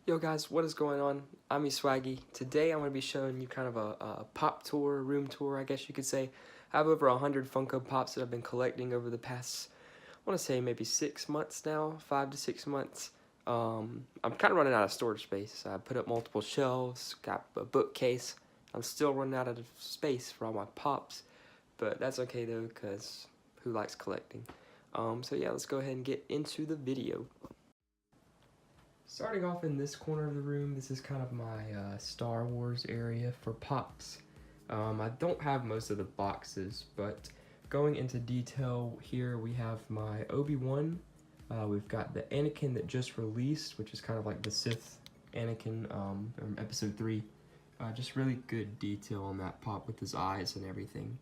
Yo guys, what is going on? I'm Swaggy. Today I'm going to be showing you kind of a pop tour, room tour, I guess you could say. I have over 100 Funko Pops that I've been collecting over the past, I want to say maybe 6 months now, 5 to 6 months. I'm kind of running out of storage space. I put up multiple shelves, got a bookcase. I'm still running out of space for all my Pops, but that's okay though, because who likes collecting? So yeah, let's go ahead and get into the video. Starting off in this corner of the room, this is kind of my Star Wars area for Pops. I don't have most of the boxes, but going into detail here, we have my Obi-Wan. We've got the Anakin that just released, which is kind of like the Sith Anakin from Episode 3. Just really good detail on that Pop with his eyes and everything.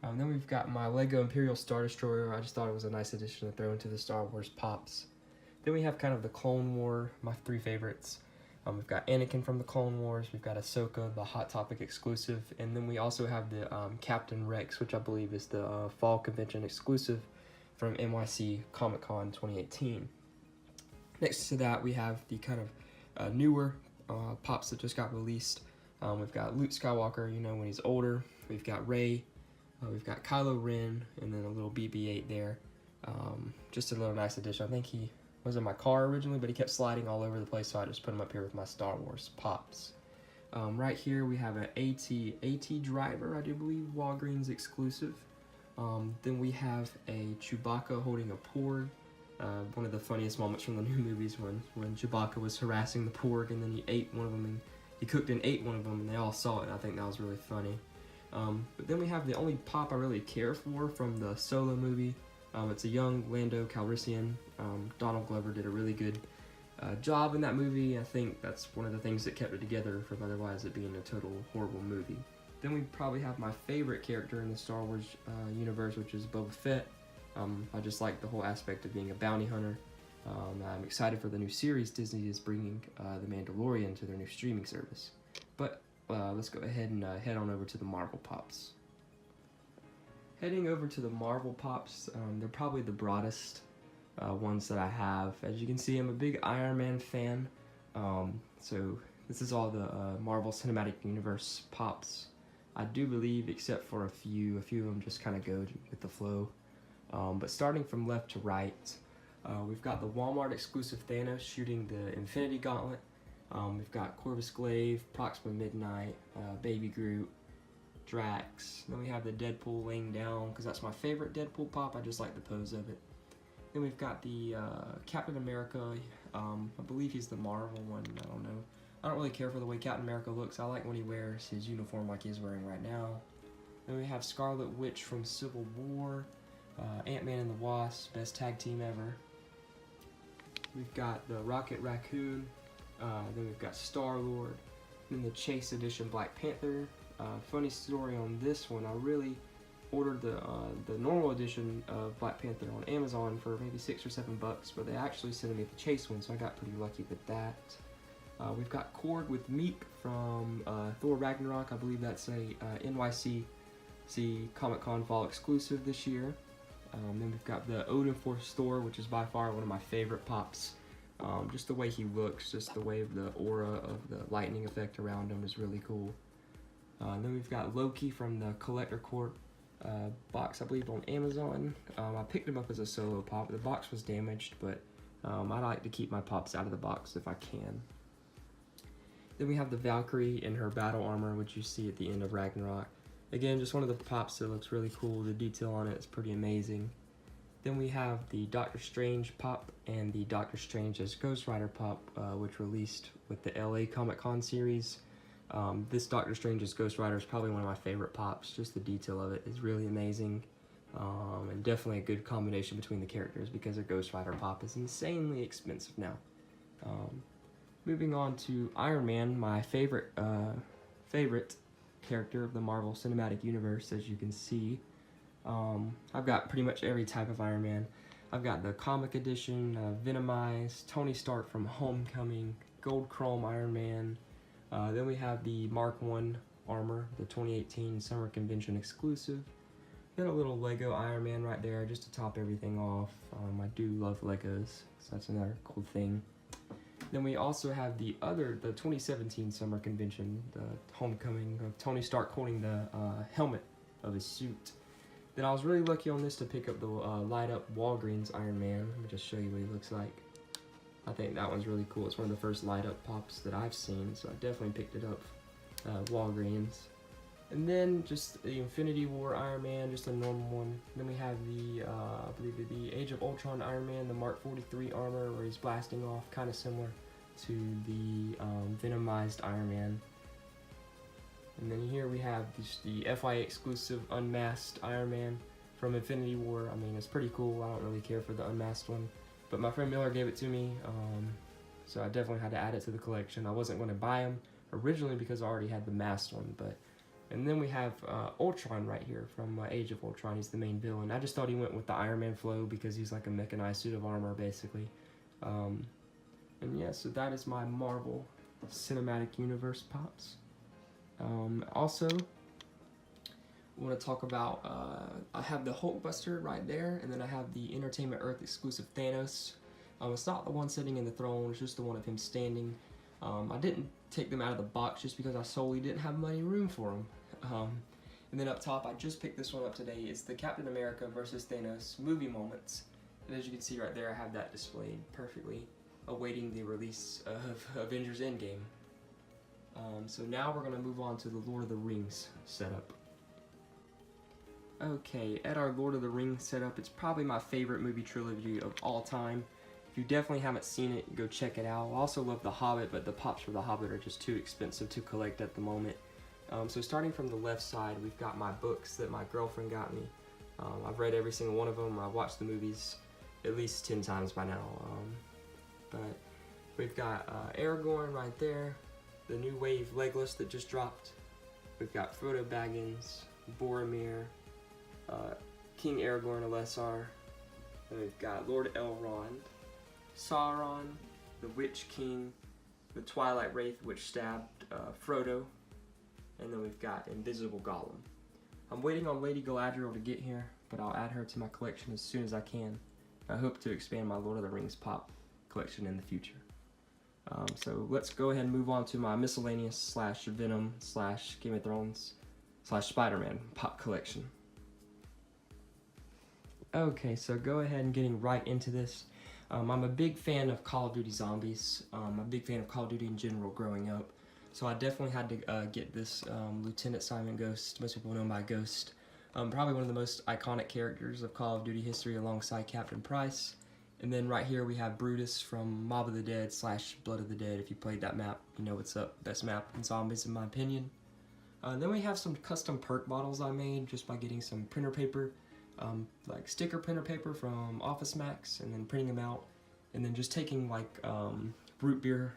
Then we've got my Lego Imperial Star Destroyer. I just thought it was a nice addition to throw into the Star Wars Pops. Then we have kind of the Clone War, my 3 favorites. We've got Anakin from the Clone Wars, we've got Ahsoka, the Hot Topic exclusive, and then we also have the Captain Rex, which I believe is the Fall Convention exclusive from NYC Comic-Con 2018. Next to that, we have the kind of newer Pops that just got released. We've got Luke Skywalker, you know, when he's older. We've got Rey, we've got Kylo Ren, and then a little BB-8 there. Just a little nice addition. I think he was in my car originally, but he kept sliding all over the place, so I just put him up here with my Star Wars Pops. Right here we have an AT Driver, I do believe, Walgreens exclusive. Then we have a Chewbacca holding a Porg. One of the funniest moments from the new movies when Chewbacca was harassing the Porg and then he ate one of them, and he cooked and ate one of them, and they all saw it. I think that was really funny. But then we have the only Pop I really care for from the Solo movie. It's a young Lando Calrissian. Donald Glover did a really good job in that movie. I think that's one of the things that kept it together from otherwise it being a total horrible movie. Then we probably have my favorite character in the Star Wars universe, which is Boba Fett. I just like the whole aspect of being a bounty hunter. I'm excited for the new series Disney is bringing The Mandalorian to their new streaming service. But let's go ahead and head on over to the Marvel Pops. Heading over to the Marvel Pops, they're probably the broadest ones that I have. As you can see, I'm a big Iron Man fan, so this is all the Marvel Cinematic Universe Pops. I do believe, except for a few of them just kind of go with the flow. But starting from left to right, we've got the Walmart exclusive Thanos shooting the Infinity Gauntlet. We've got Corvus Glaive, Proxima Midnight, Baby Groot, Drax. Then we have the Deadpool laying down, because that's my favorite Deadpool Pop. I just like the pose of it. Then we've got the Captain America. I believe he's the Marvel one. I don't know. I don't really care for the way Captain America looks. I like when he wears his uniform like he's wearing right now. Then we have Scarlet Witch from Civil War. Ant-Man and the Wasp, best tag team ever. We've got the Rocket Raccoon. Then we've got Star-Lord. Then the Chase Edition Black Panther. Funny story on this one, I really ordered the normal edition of Black Panther on Amazon for maybe $6 or $7, but they actually sent me the Chase one, so I got pretty lucky with that. We've got Korg with Meek from Thor Ragnarok. I believe that's a NYC Comic-Con Fall exclusive this year. Then we've got the Odin Force Thor, which is by far one of my favorite Pops. Just the way he looks, just the way of the aura of the lightning effect around him is really cool. Then we've got Loki from the Collector Corp box, I believe, on Amazon. I picked him up as a solo Pop. The box was damaged, but I like to keep my Pops out of the box if I can. Then we have the Valkyrie in her battle armor, which you see at the end of Ragnarok. Again, just one of the Pops that looks really cool. The detail on it is pretty amazing. Then we have the Doctor Strange Pop and the Doctor Strange as Ghost Rider Pop, which released with the LA Comic-Con series. This Doctor Strange as Ghost Rider is probably one of my favorite Pops. Just the detail of it is really amazing, and definitely a good combination between the characters because a Ghost Rider Pop is insanely expensive now. Moving on to Iron Man, my favorite character of the Marvel Cinematic Universe, as you can see. I've got pretty much every type of Iron Man. I've got the comic edition, Venomized, Tony Stark from Homecoming, Gold Chrome Iron Man. Then we have the Mark I armor, the 2018 Summer Convention exclusive. Then a little Lego Iron Man right there just to top everything off. I do love Legos, so that's another cool thing. Then we also have the 2017 summer convention, the homecoming of Tony Stark holding the helmet of his suit. Then I was really lucky on this to pick up the light up Walgreens Iron Man. Let me just show you what he looks like. I think that one's really cool. It's one of the first light up pops that I've seen, so I definitely picked it up, Walgreens. And then just the Infinity War Iron Man, just a normal one. Then we have the, I believe the Age of Ultron Iron Man, the Mark 43 armor where he's blasting off, kind of similar to the Venomized Iron Man. And then here we have the FYA exclusive Unmasked Iron Man from Infinity War. I mean, it's pretty cool. I don't really care for the unmasked one, but my friend Miller gave it to me, so I definitely had to add it to the collection. I wasn't going to buy him originally because I already had the masked one, but. And then we have Ultron right here from Age of Ultron. He's the main villain. I just thought he went with the Iron Man flow because he's like a mechanized suit of armor, basically. And yeah, so that is my Marvel Cinematic Universe pops. Also, I want to talk about, I have the Hulkbuster right there, and then I have the Entertainment Earth exclusive Thanos. It's not the one sitting in the throne, it's just the one of him standing. I didn't take them out of the box just because I solely didn't have money room for them. And then up top, I just picked this one up today. It's the Captain America versus Thanos movie moments. And as you can see right there, I have that displayed perfectly, awaiting the release of Avengers Endgame. So now we're going to move on to the Lord of the Rings setup. Okay, at our Lord of the Rings setup, it's probably my favorite movie trilogy of all time. If you definitely haven't seen it, go check it out. I also love The Hobbit, but the pops for The Hobbit are just too expensive to collect at the moment. So starting from the left side, we've got my books that my girlfriend got me. I've read every single one of them. I've watched the movies at least 10 times by now. But we've got Aragorn right there, the new wave Legolas that just dropped. We've got Frodo Baggins, Boromir, King Aragorn Elessar. And we've got Lord Elrond, Sauron, the Witch King, the Twilight Wraith which stabbed Frodo, and then we've got Invisible Gollum. I'm waiting on Lady Galadriel to get here, but I'll add her to my collection as soon as I can. I hope to expand my Lord of the Rings pop collection in the future. So let's go ahead and move on to my miscellaneous / Venom / Game of Thrones / Spider-Man pop collection. Okay, so go ahead and getting right into this. I'm a big fan of Call of Duty Zombies. I'm a big fan of Call of Duty in general growing up. So I definitely had to get this Lieutenant Simon Ghost. Most people know him by Ghost. Probably one of the most iconic characters of Call of Duty history alongside Captain Price. And then right here we have Brutus from Mob of the Dead / Blood of the Dead. If you played that map, you know what's up. Best map in Zombies in my opinion. Then we have some custom perk bottles I made just by getting some printer paper. Like sticker printer paper from Office Max and then printing them out. And then just taking like root beer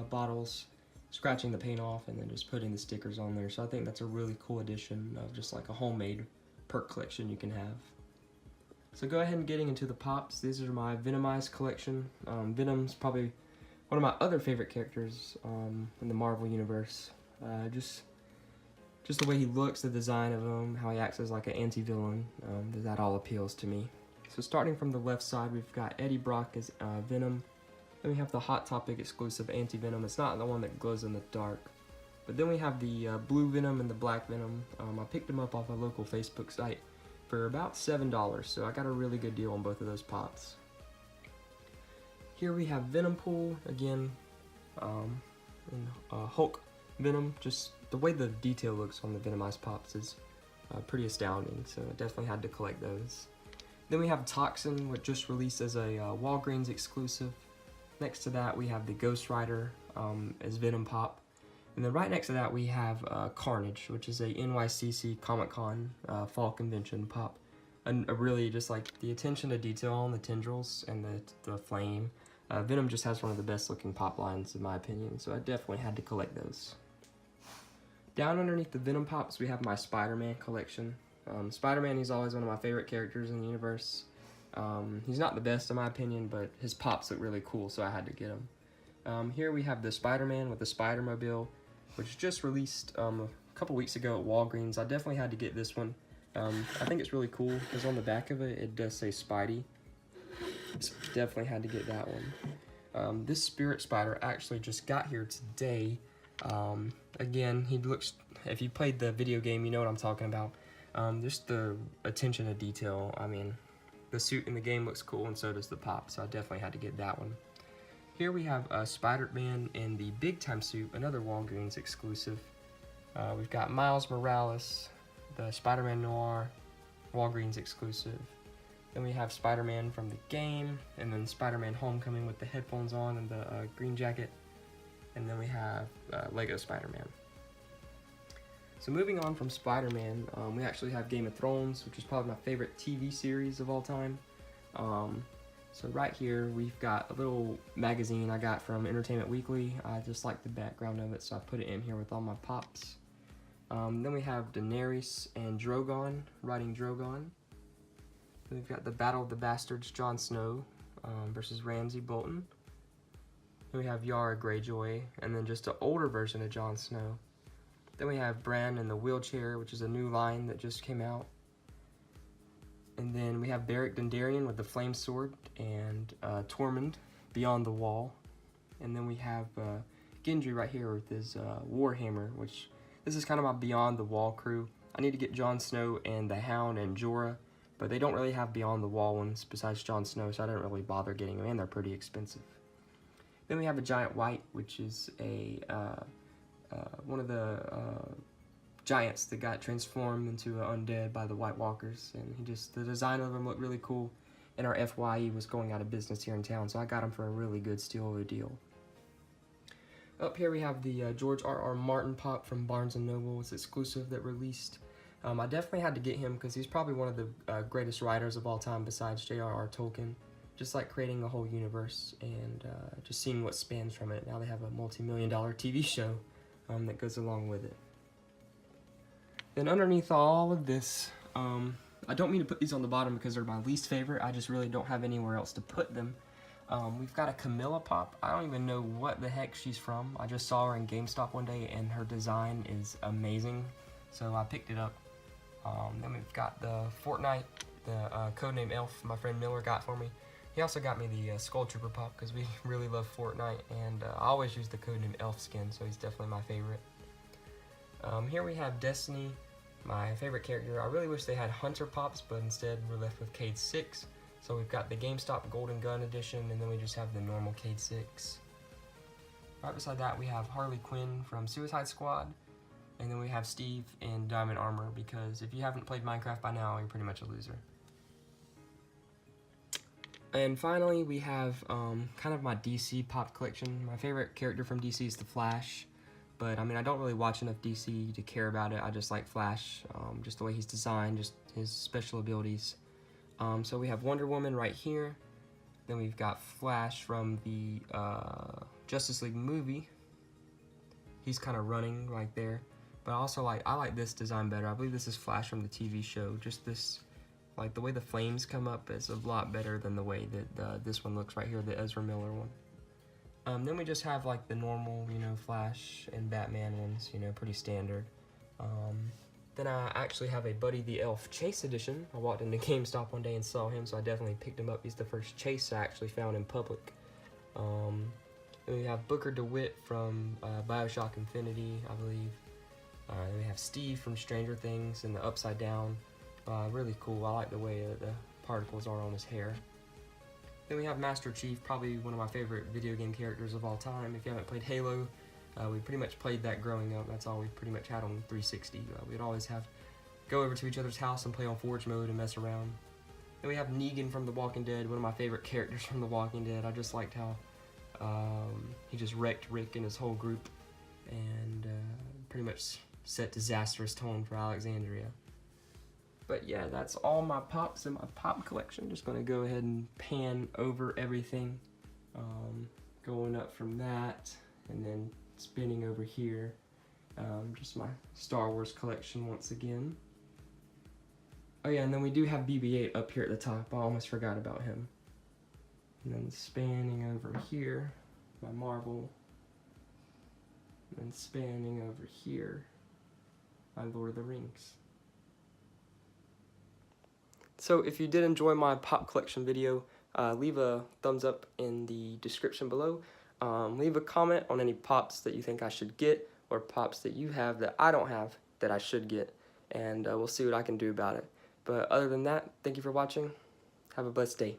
bottles, scratching the paint off, and then just putting the stickers on there. So I think that's a really cool addition of just like a homemade perk collection you can have. So go ahead and getting into the pops. These are my Venomized collection. Venom's probably one of my other favorite characters in the Marvel universe. Just the way he looks, the design of him, how he acts as like an anti-villain, that all appeals to me. So starting from the left side, we've got Eddie Brock as Venom. Then we have the Hot Topic exclusive Anti-Venom. It's not the one that glows in the dark. But then we have the Blue Venom and the Black Venom. I picked them up off a local Facebook site for about $7, so I got a really good deal on both of those pops. Here we have Venom Pool, again, and Hulk Venom. Just the way the detail looks on the Venomized pops is pretty astounding, so I definitely had to collect those. Then we have Toxin, which just released as a Walgreens exclusive. Next to that, we have the Ghost Rider as Venom Pop. And then right next to that, we have Carnage, which is a NYCC Comic-Con fall convention pop. And really just like the attention to detail on the tendrils and the flame. Venom just has one of the best looking pop lines in my opinion, so I definitely had to collect those. Down underneath the Venom pops, we have my Spider-Man collection. Spider-Man, he's always one of my favorite characters in the universe. He's not the best in my opinion, but his pops look really cool, so I had to get him. Here we have the Spider-Man with the Spider-Mobile, which just released a couple weeks ago at Walgreens. I definitely had to get this one. I think it's really cool because on the back of it, it does say Spidey. So definitely had to get that one. This spirit spider actually just got here today. Again, he looks, if you played the video game, you know what I'm talking about. Just the attention to detail. I mean, the suit in the game looks cool, and so does the pop, so I definitely had to get that one. Here we have Spider-Man in the big time suit, another Walgreens exclusive. We've got Miles Morales, the Spider-Man Noir, Walgreens exclusive. Then we have Spider-Man from the game, and then Spider-Man Homecoming with the headphones on and the green jacket. And then we have Lego Spider-Man. So moving on from Spider-Man, we actually have Game of Thrones, which is probably my favorite TV series of all time. So right here, we've got a little magazine I got from Entertainment Weekly. I just like the background of it, so I put it in here with all my pops. Then we have Daenerys and Drogon, riding Drogon. Then we've got the Battle of the Bastards, Jon Snow versus Ramsay Bolton. Then we have Yara Greyjoy, and then just an older version of Jon Snow. Then we have Bran in the wheelchair, which is a new line that just came out. And then we have Beric Dondarrion with the flame sword, and Tormund beyond the wall. And then we have Gendry right here with his Warhammer, which this is kind of my beyond the wall crew. I need to get Jon Snow and the Hound and Jorah, but they don't really have beyond the wall ones besides Jon Snow, so I didn't really bother getting them, and they're pretty expensive. Then we have a Giant White, which is a one of the giants that got transformed into an undead by the White Walkers, and the design of them looked really cool, and our FYE was going out of business here in town, so I got them for a really good steal of a deal. Up here we have the George R.R. Martin pop from Barnes & Noble. It's exclusive that released. I definitely had to get him because he's probably one of the greatest writers of all time besides J.R.R. Tolkien. Just like creating a whole universe and just seeing what spans from it. Now they have a multi-million-dollar TV show that goes along with it. Then underneath all of this, I don't mean to put these on the bottom because they're my least favorite. I just really don't have anywhere else to put them. We've got a Camilla pop. I don't even know what the heck she's from. I just saw her in GameStop one day and her design is amazing, so I picked it up. Then we've got the Fortnite, the codename Elf my friend Miller got for me. He also got me the Skull Trooper pop because we really love Fortnite, and I always use the codename Elf skin, so he's definitely my favorite. Here we have Destiny, my favorite character. I really wish they had Hunter pops, but instead we're left with Cade 6. So we've got the GameStop Golden Gun edition, and then we just have the normal Cade 6. Right beside that we have Harley Quinn from Suicide Squad, and then we have Steve in Diamond Armor, because if you haven't played Minecraft by now, you're pretty much a loser. And finally we have kind of my DC pop collection. My favorite character from DC is the Flash. But I mean, I don't really watch enough DC to care about it. I just like Flash, just the way he's designed, just his special abilities. So we have Wonder Woman right here. Then we've got Flash from the Justice League movie. He's kind of running right there. But I like this design better. I believe this is Flash from the TV show. Just this, like the way the flames come up is a lot better than the way that this one looks right here, the Ezra Miller one. Then we just have like the normal, Flash and Batman ones, pretty standard. Then I actually have a Buddy the Elf Chase edition. I walked into GameStop one day and saw him, so I definitely picked him up. He's the first Chase I actually found in public. Then we have Booker DeWitt from Bioshock Infinity, I believe. Then we have Steve from Stranger Things in the Upside Down. Really cool. I like the way the particles are on his hair. Then we have Master Chief, probably one of my favorite video game characters of all time. If you haven't played Halo, we pretty much played that growing up. That's all we pretty much had on 360. We'd always go over to each other's house and play on Forge mode and mess around. Then we have Negan from The Walking Dead, one of my favorite characters from The Walking Dead. I just liked how he just wrecked Rick and his whole group and pretty much set disastrous tone for Alexandria. But yeah, that's all my pops in my pop collection. Just going to go ahead and pan over everything. Going up from that and then spinning over here. Just my Star Wars collection once again. Oh yeah, and then we do have BB-8 up here at the top. I almost forgot about him. And then spanning over here, my Marvel. And then spanning over here, my Lord of the Rings. So if you did enjoy my pop collection video, leave a thumbs up in the description below. Leave a comment on any pops that you think I should get, or pops that you have that I don't have that I should get, and we'll see what I can do about it. But other than that, thank you for watching. Have a blessed day.